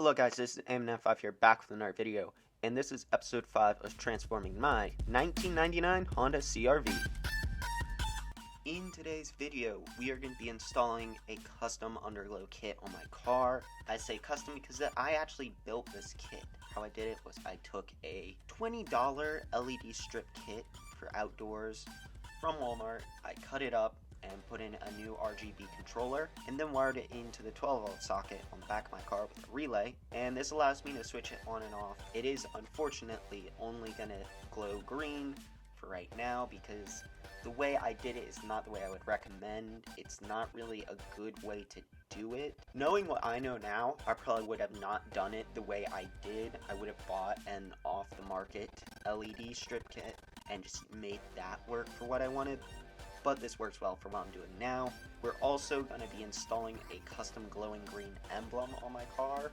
Hello guys, this is MN5 here, back with another video, and this is episode 5 of transforming my 1999 Honda CR-V. In today's video, we are going to be installing a custom Underglow kit on my car. I say custom because I actually built this kit. How I did it was I took a $20 LED strip kit for outdoors from Walmart, I cut it up, and put in a new RGB controller, and then wired it into the 12-volt socket on the back of my car with a relay, and this allows me to switch it on and off. It is unfortunately only gonna glow green for right now because the way I did it is not the way I would recommend. It's not really a good way to do it. Knowing what I know now, I probably would have not done it the way I did. I would have bought an off-the-market LED strip kit and just made that work for what I wanted. But this works well for what I'm doing now. We're also going to be installing a custom glowing green emblem on my car.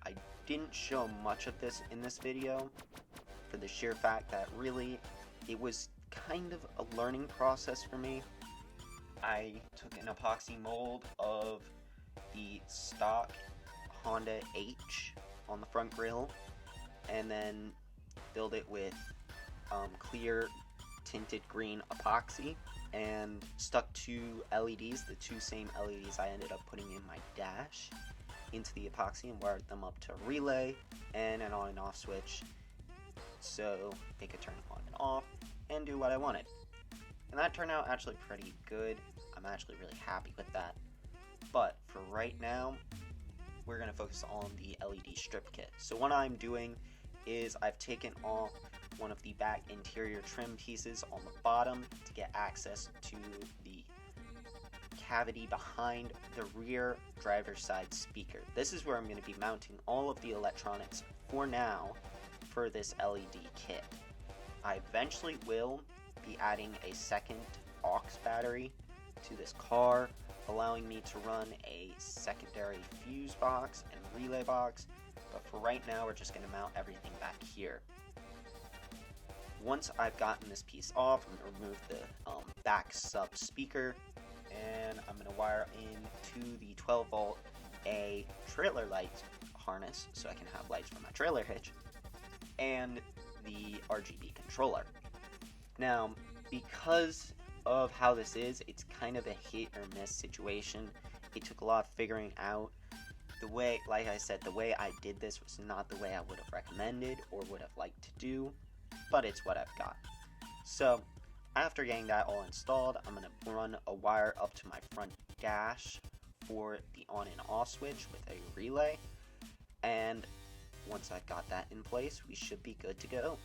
I didn't show much of this in this video for the sheer fact that really it was kind of a learning process for me. I took an epoxy mold of the stock Honda H on the front grille and then filled it with clear tinted green epoxy and stuck two LEDs, the two same LEDs I ended up putting in my dash, into the epoxy and wired them up to a relay and an on and off switch so it could turn on and off and do what I wanted. And that turned out actually pretty good. I'm actually really happy with that. But for right now, we're going to focus on the LED strip kit. So what I'm doing is I've taken off one of the back interior trim pieces on the bottom to get access to the cavity behind the rear driver's side speaker. This is where I'm going to be mounting all of the electronics for now for this LED kit. I eventually will be adding a second aux battery to this car, allowing me to run a secondary fuse box and relay box, but for right now we're just going to mount everything back here. Once I've gotten this piece off, I'm going to remove the back sub speaker, and I'm going to wire into the 12-volt A trailer light harness so I can have lights for my trailer hitch, and the RGB controller. Now, because of how this is, it's kind of a hit or miss situation. It took a lot of figuring out. The way, like I said, the way I did this was not the way I would have recommended or would have liked to do, but it's what I've got. So after getting that all installed, I'm going to run a wire up to my front dash for the on and off switch with a relay, and once I've got that in place, we should be good to go.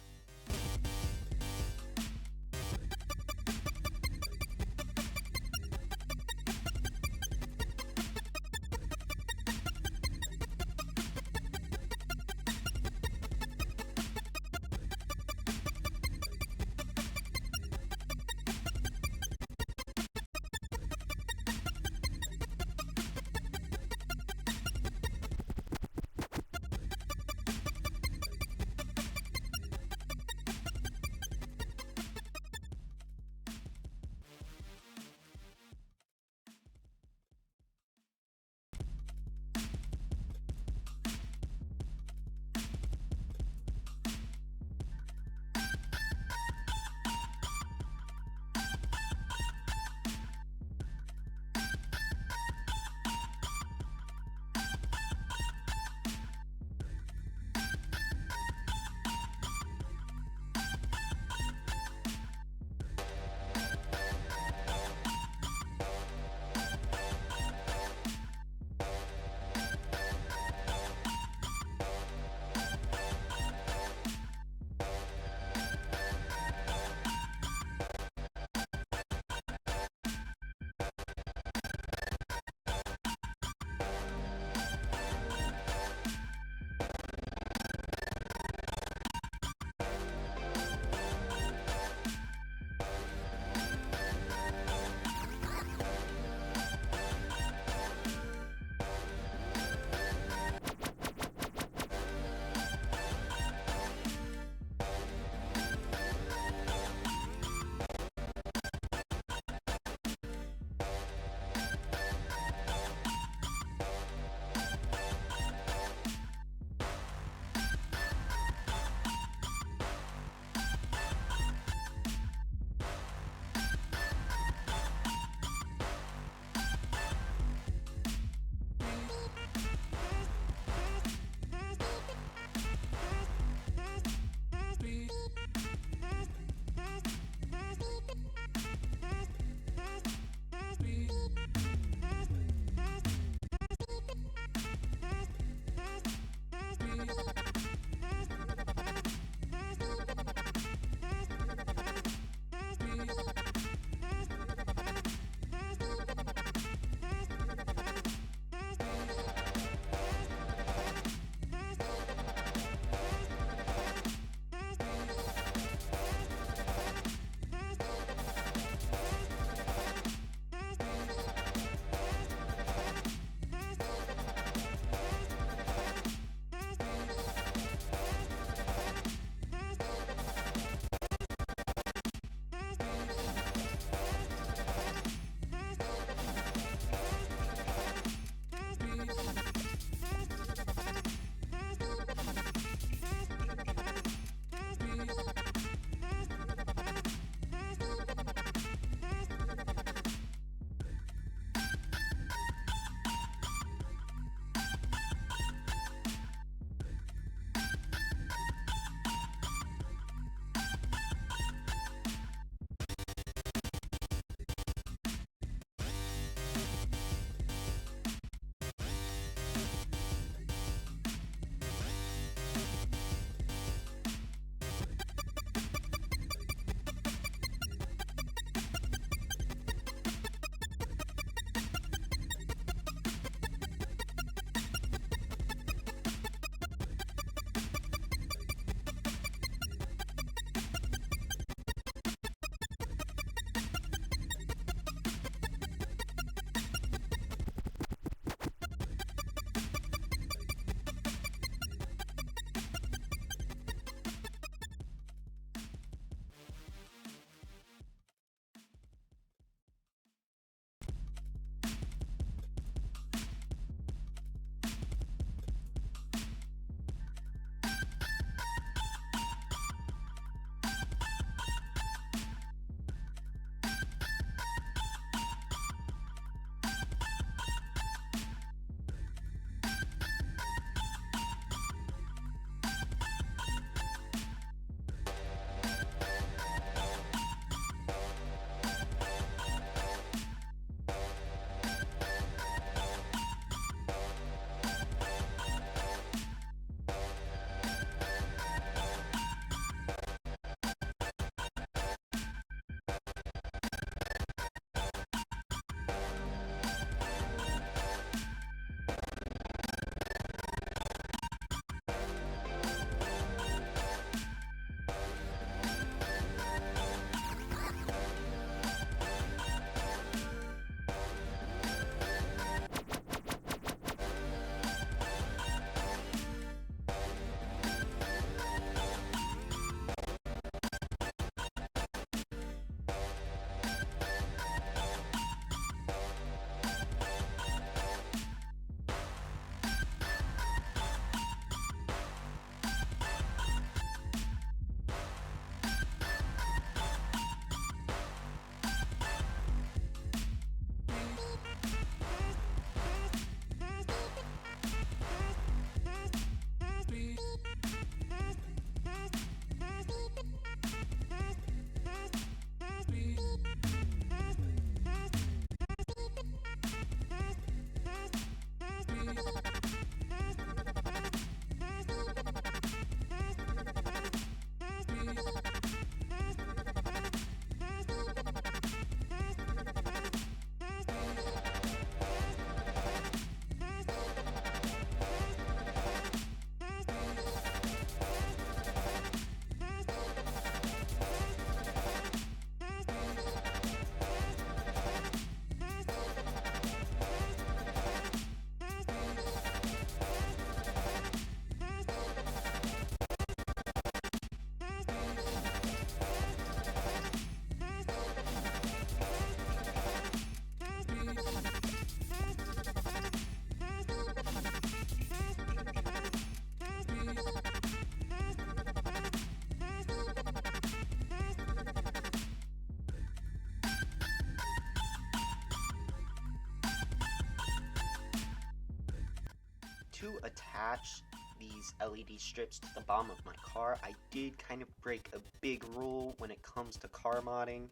to attach these LED strips to the bottom of my car, I did kind of break a big rule when it comes to car modding,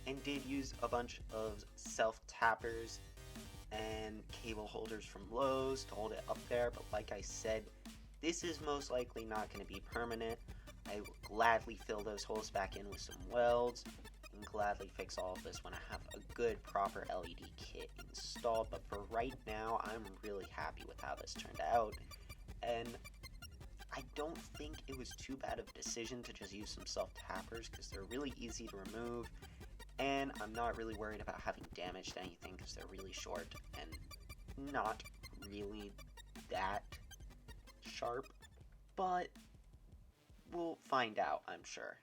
and did use a bunch of self-tappers and cable holders from Lowe's to hold it up there, but like I said, this is most likely not going to be permanent. I will gladly fill those holes back in with some welds, and gladly fix all of this when I have a good proper LED kit installed, but for right now, I'm really happy with how this turned out, and I don't think it was too bad of a decision to just use some self-tappers, because they're really easy to remove, and I'm not really worried about having damaged anything, because they're really short, and not really that sharp, but we'll find out, I'm sure.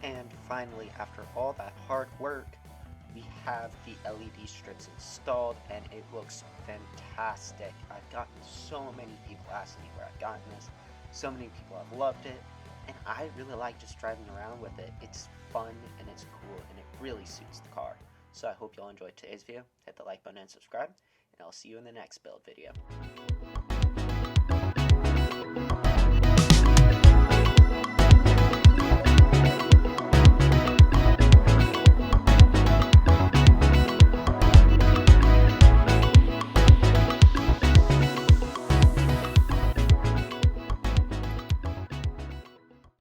And finally, after all that hard work, we have the LED strips installed, and it looks fantastic. I've gotten so many people asking me where I've gotten this. So many people have loved it, and I really like just driving around with it. It's fun, and it's cool, and it really suits the car. So I hope y'all enjoyed today's video. Hit the like button and subscribe, and I'll see you in the next build video.